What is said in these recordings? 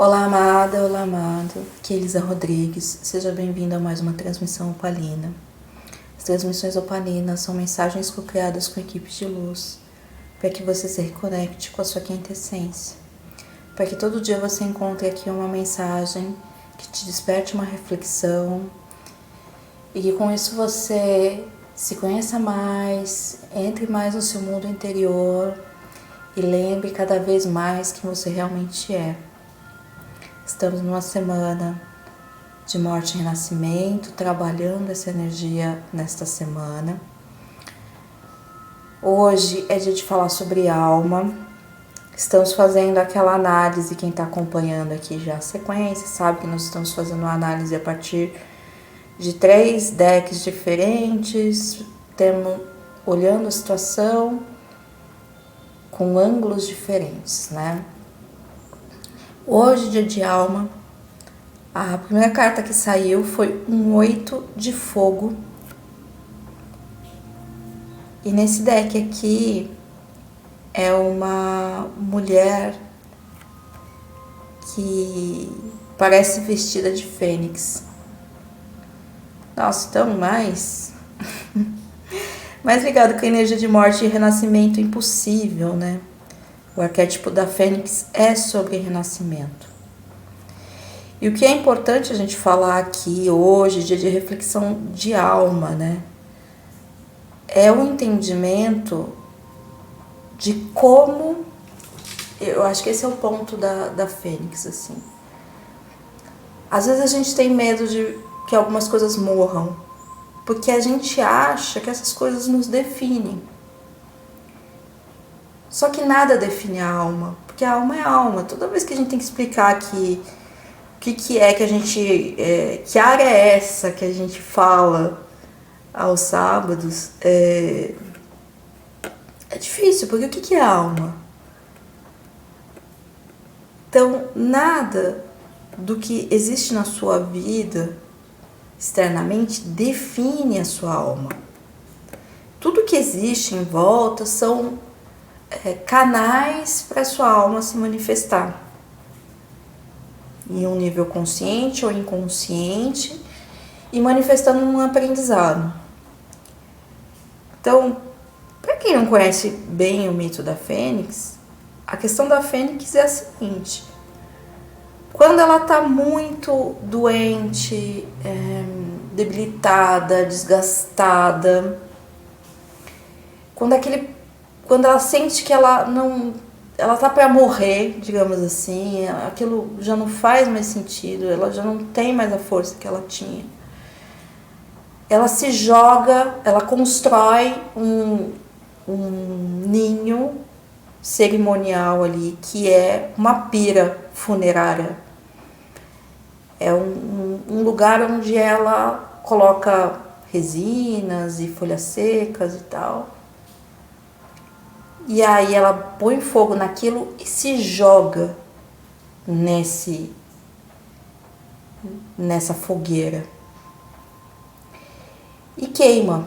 Olá, amada, olá, amado. Aqui é Elisa Rodrigues. Seja bem-vindo a mais uma transmissão opalina. As transmissões opalinas são mensagens co-criadas com equipes de luz para que você se reconecte com a sua quinta essência. Para que todo dia você encontre aqui uma mensagem que te desperte uma reflexão e que com isso você se conheça mais, entre mais no seu mundo interior e lembre cada vez mais quem você realmente é. Estamos numa semana de morte e renascimento, trabalhando essa energia nesta semana. Hoje é dia de falar sobre alma. Estamos fazendo aquela análise, quem está acompanhando aqui já a sequência, sabe que nós estamos fazendo uma análise a partir de 3 decks diferentes, olhando a situação com ângulos diferentes, né? Hoje, dia de alma, a primeira carta que saiu foi um 8 de fogo. E nesse deck aqui é uma mulher que parece vestida de fênix. Nossa, então mais ligado com a energia de morte e renascimento impossível, né? O arquétipo da fênix é sobre renascimento. E o que é importante a gente falar aqui hoje, dia de reflexão de alma, né? É o entendimento de como... Eu acho que esse é o ponto da fênix, assim. Às vezes a gente tem medo de que algumas coisas morram, porque a gente acha que essas coisas nos definem. Só que nada define a alma, porque a alma é alma. Toda vez que a gente tem que explicar que o que é que a gente... que área é essa que a gente fala aos sábados, é difícil, porque o que é a alma? Então, nada do que existe na sua vida externamente define a sua alma. Tudo que existe em volta são canais para a sua alma se manifestar em um nível consciente ou inconsciente e manifestando um aprendizado. Então, para quem não conhece bem o mito da fênix, a questão da fênix é a seguinte: quando ela está muito doente, debilitada, desgastada, quando ela sente que ela tá para morrer, digamos assim, aquilo já não faz mais sentido, ela já não tem mais a força que ela tinha. Ela se joga, ela constrói um ninho cerimonial ali, que é uma pira funerária. É um lugar onde ela coloca resinas e folhas secas e tal. E aí ela põe fogo naquilo e se joga nessa fogueira. E queima,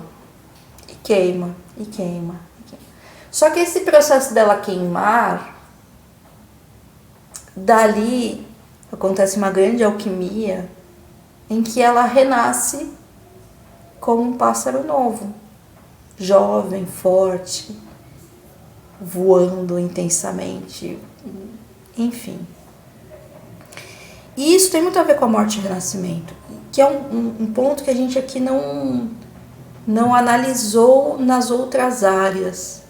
e queima, e queima, e queima. Só que esse processo dela queimar, dali acontece uma grande alquimia em que ela renasce como um pássaro novo, jovem, forte, voando intensamente, enfim. E isso tem muito a ver com a morte e o renascimento, que é um ponto que a gente aqui não analisou nas outras áreas,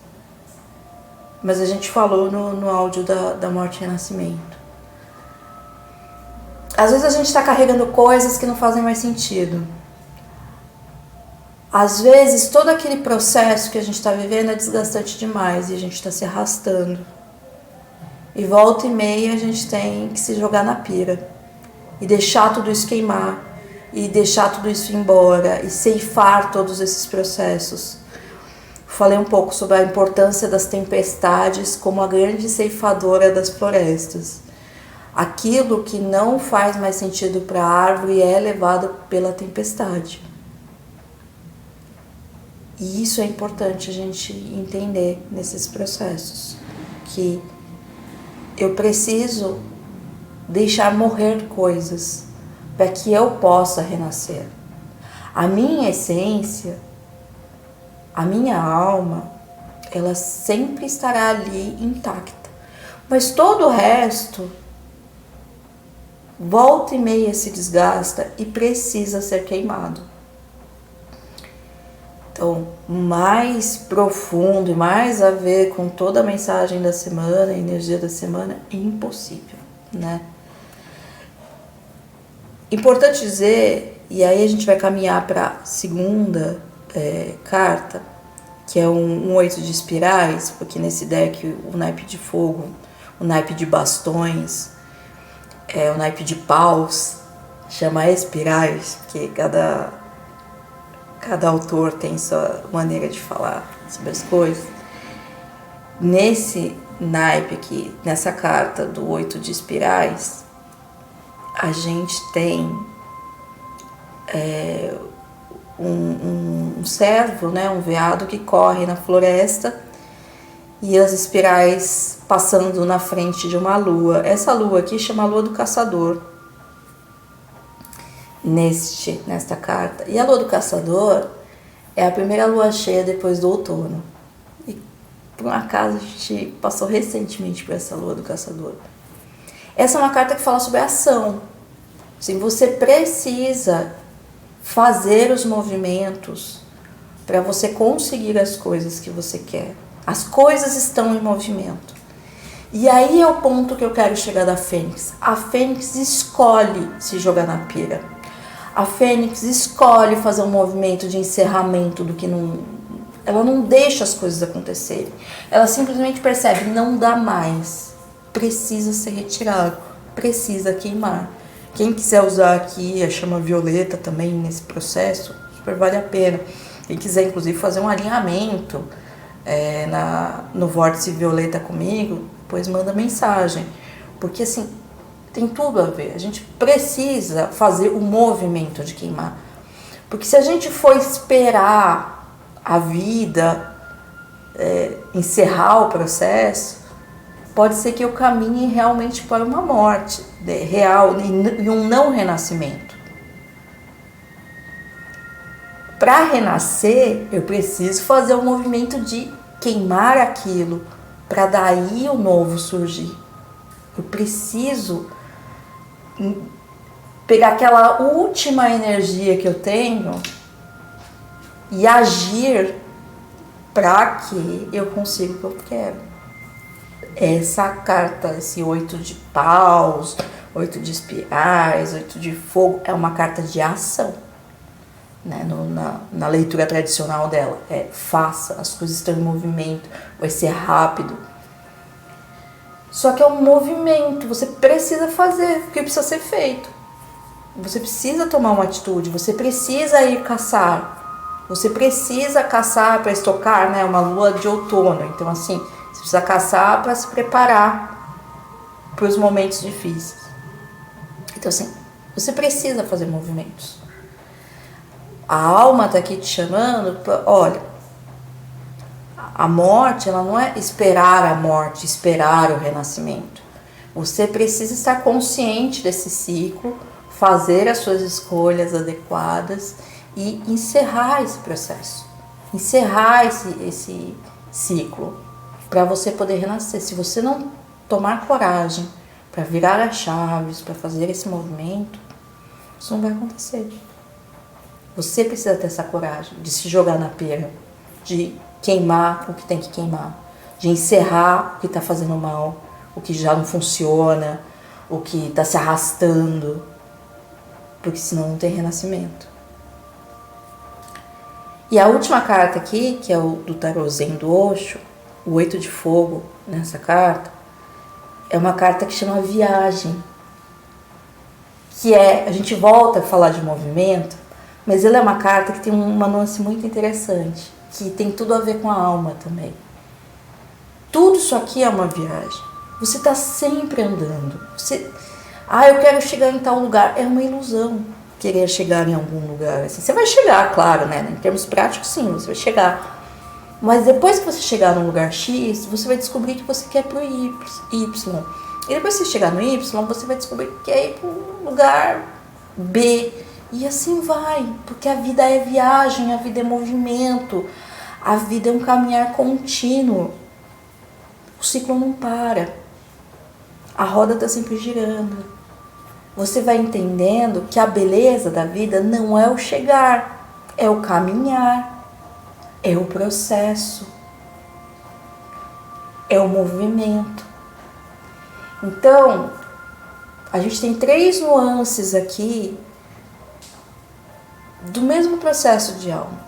mas a gente falou no áudio da morte e renascimento. Às vezes a gente está carregando coisas que não fazem mais sentido. Às vezes todo aquele processo que a gente está vivendo é desgastante demais e a gente está se arrastando. E volta e meia a gente tem que se jogar na pira e deixar tudo isso queimar e deixar tudo isso ir embora e ceifar todos esses processos. Falei um pouco sobre a importância das tempestades como a grande ceifadora das florestas. Aquilo que não faz mais sentido para a árvore é levado pela tempestade. E isso é importante a gente entender nesses processos, que eu preciso deixar morrer coisas para que eu possa renascer. A minha essência, a minha alma, ela sempre estará ali intacta. Mas todo o resto, volta e meia se desgasta e precisa ser queimado. Então, mais profundo e mais a ver com toda a mensagem da semana, a energia da semana, é impossível, né? Importante dizer, e aí a gente vai caminhar para a segunda carta, que é um 8 de espirais, porque nesse deck o naipe de fogo, o naipe de bastões, o naipe de paus, chama espirais, porque cada autor tem sua maneira de falar sobre as coisas. Nesse naipe aqui, nessa carta do 8 de espirais, a gente tem um cervo, né, um veado que corre na floresta e as espirais passando na frente de uma lua. Essa lua aqui chama a lua do caçador, nesta carta. E a lua do caçador é a primeira lua cheia depois do outono. E por um acaso a gente passou recentemente por essa lua do caçador. Essa é uma carta que fala sobre ação. Assim, você precisa fazer os movimentos para você conseguir as coisas que você quer. As coisas estão em movimento. E aí é o ponto que eu quero chegar da Fênix. A Fênix escolhe se jogar na pira. A Fênix escolhe fazer um movimento de encerramento do que não... Ela não deixa as coisas acontecerem. Ela simplesmente percebe, não dá mais. Precisa ser retirado. Precisa queimar. Quem quiser usar aqui a chama violeta também nesse processo, super vale a pena. Quem quiser, inclusive, fazer um alinhamento no vórtice violeta comigo, depois manda mensagem. Porque, assim, tem tudo a ver. A gente precisa fazer o movimento de queimar. Porque se a gente for esperar a vida encerrar o processo, pode ser que eu caminhe realmente para uma morte real e um não renascimento. Para renascer, eu preciso fazer o movimento de queimar aquilo, para daí o novo surgir. Eu preciso pegar aquela última energia que eu tenho e agir para que eu consiga o que eu quero. Essa carta, esse 8 de paus, 8 de espirais, 8 de fogo, é uma carta de ação, né? Na leitura tradicional dela, faça, as coisas estão em movimento, vai ser rápido. Só que é um movimento, você precisa fazer, porque precisa ser feito. Você precisa tomar uma atitude, você precisa ir caçar. Você precisa caçar para estocar, né? Uma lua de outono, então assim... Você precisa caçar para se preparar para os momentos difíceis. Então, assim, você precisa fazer movimentos. A alma está aqui te chamando, olha, a morte, ela não é esperar a morte, esperar o renascimento. Você precisa estar consciente desse ciclo, fazer as suas escolhas adequadas e encerrar esse processo, encerrar esse ciclo, para você poder renascer. Se você não tomar coragem para virar as chaves, para fazer esse movimento, isso não vai acontecer. Você precisa ter essa coragem de se jogar na pira, de queimar o que tem que queimar, de encerrar o que está fazendo mal, o que já não funciona, o que está se arrastando, porque senão não tem renascimento. E a última carta aqui, que é o do tarô Zen do Osho, o 8 de fogo nessa carta, é uma carta que chama Viagem, que a gente volta a falar de movimento, mas ela é uma carta que tem uma nuance muito interessante, que tem tudo a ver com a alma também. Tudo isso aqui é uma viagem. Você está sempre andando. Eu quero chegar em tal lugar. É uma ilusão querer chegar em algum lugar. Assim, você vai chegar, claro, né? Em termos práticos, sim, você vai chegar. Mas depois que você chegar num lugar X, você vai descobrir que você quer pro Y. E depois que você chegar no Y, você vai descobrir que é ir para um lugar B. E assim vai, porque a vida é viagem, a vida é movimento, a vida é um caminhar contínuo. O ciclo não para, a roda está sempre girando. Você vai entendendo que a beleza da vida não é o chegar, é o caminhar, é o processo, é o movimento. Então, a gente tem 3 nuances aqui do mesmo processo de alma.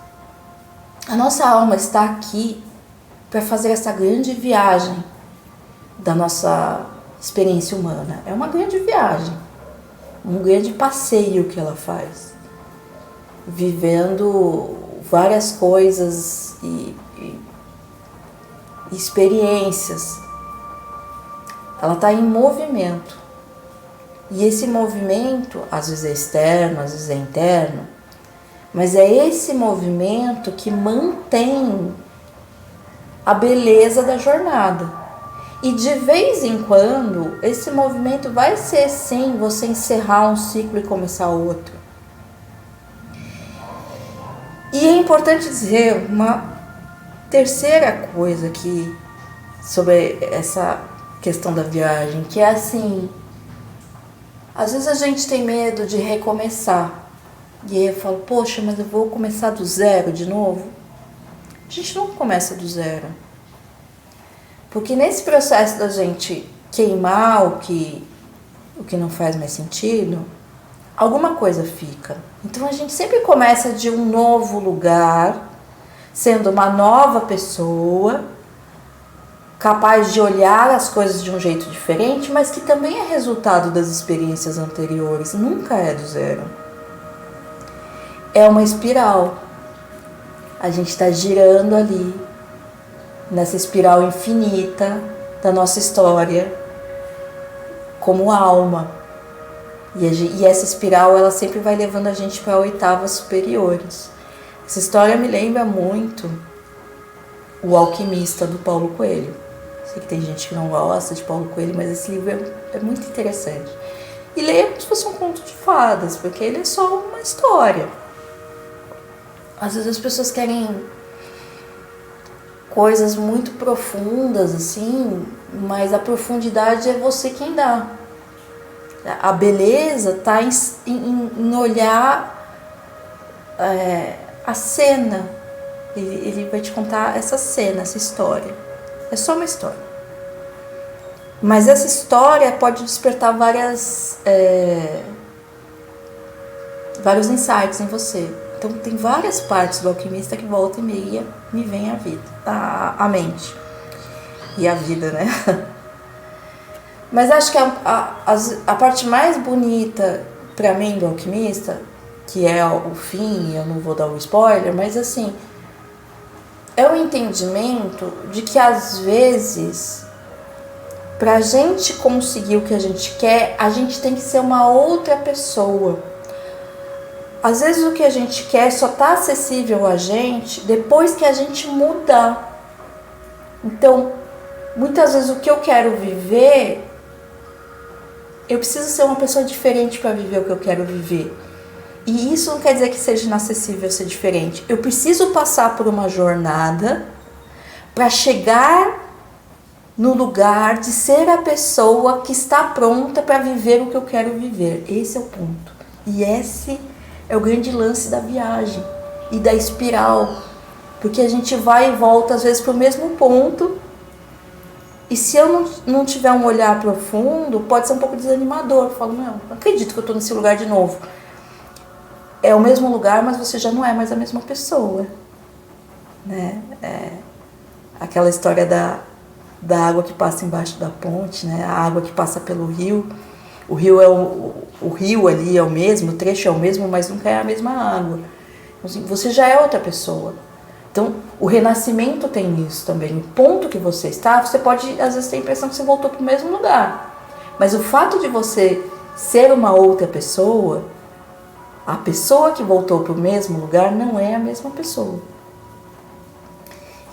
A nossa alma está aqui para fazer essa grande viagem da nossa experiência humana. É uma grande viagem, um grande passeio que ela faz, vivendo várias coisas e experiências. Ela está em movimento. E esse movimento, às vezes é externo, às vezes é interno, mas é esse movimento que mantém a beleza da jornada. E de vez em quando, esse movimento vai ser sim você encerrar um ciclo e começar outro. E é importante dizer uma terceira coisa aqui sobre essa questão da viagem, que é assim, às vezes a gente tem medo de recomeçar. E aí eu falo, poxa, mas eu vou começar do zero de novo? A gente não começa do zero. Porque nesse processo da gente queimar o que não faz mais sentido, alguma coisa fica. Então a gente sempre começa de um novo lugar, sendo uma nova pessoa, capaz de olhar as coisas de um jeito diferente, mas que também é resultado das experiências anteriores, nunca é do zero. É uma espiral. A gente está girando ali, nessa espiral infinita da nossa história, como alma. E essa espiral, ela sempre vai levando a gente para oitavas superiores. Essa história me lembra muito O Alquimista, do Paulo Coelho. Sei que tem gente que não gosta de Paulo Coelho, mas esse livro é muito interessante. E leia como se fosse um conto de fadas, porque ele é só uma história. Às vezes as pessoas querem coisas muito profundas, assim, mas a profundidade é você quem dá. A beleza está em olhar a cena. Ele vai te contar essa cena, essa história. É só uma história. Mas essa história pode despertar vários insights em você. Então tem várias partes do Alquimista que volta e meia me vem a mente. E a vida, né? Mas acho que a parte mais bonita pra mim do Alquimista, que é o fim, eu não vou dar o spoiler, mas assim, é o entendimento de que às vezes, pra gente conseguir o que a gente quer, a gente tem que ser uma outra pessoa. Às vezes o que a gente quer só está acessível a gente depois que a gente mudar. Então, muitas vezes o que eu quero viver, eu preciso ser uma pessoa diferente para viver o que eu quero viver. E isso não quer dizer que seja inacessível ser diferente. Eu preciso passar por uma jornada para chegar no lugar de ser a pessoa que está pronta para viver o que eu quero viver. Esse é o ponto. E esse é o grande lance da viagem e da espiral. Porque a gente vai e volta às vezes para o mesmo ponto. E se eu não tiver um olhar profundo, pode ser um pouco desanimador. Eu falo, não acredito que eu estou nesse lugar de novo. É o mesmo lugar, mas você já não é mais a mesma pessoa. Né? Aquela história da água que passa embaixo da ponte, né? A água que passa pelo rio. O rio o rio ali é o mesmo, o trecho é o mesmo, mas nunca é a mesma água. Assim, você já é outra pessoa. Então, o renascimento tem isso também. O ponto que você está, você pode, às vezes, ter a impressão que você voltou para o mesmo lugar. Mas o fato de você ser uma outra pessoa, a pessoa que voltou para o mesmo lugar não é a mesma pessoa.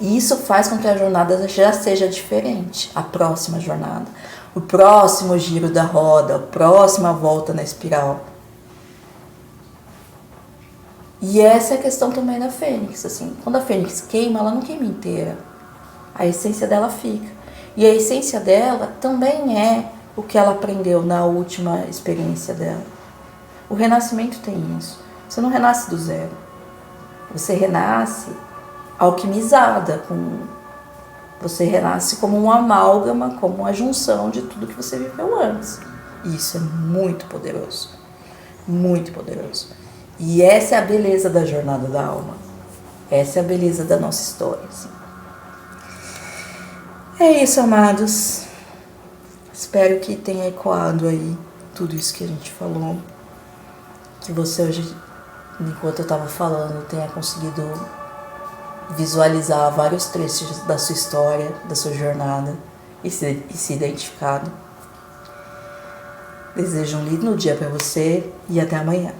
E isso faz com que a jornada já seja diferente, a próxima jornada. o próximo giro da roda, a próxima volta na espiral. E essa é a questão também da fênix, assim, quando a fênix queima, ela não queima inteira, a essência dela fica. E a essência dela também é o que ela aprendeu na última experiência dela. O renascimento tem isso. Você não renasce do zero. Você renasce alquimizada. Você renasce como uma amálgama, como uma junção de tudo que você viveu antes. E isso é muito poderoso. Muito poderoso. E essa é a beleza da jornada da alma. Essa é a beleza da nossa história, assim. É isso, amados. Espero que tenha ecoado aí tudo isso que a gente falou. Que você hoje, enquanto eu estava falando, tenha conseguido visualizar vários trechos da sua história, da sua jornada e se identificado. Desejo um lindo dia para você e até amanhã.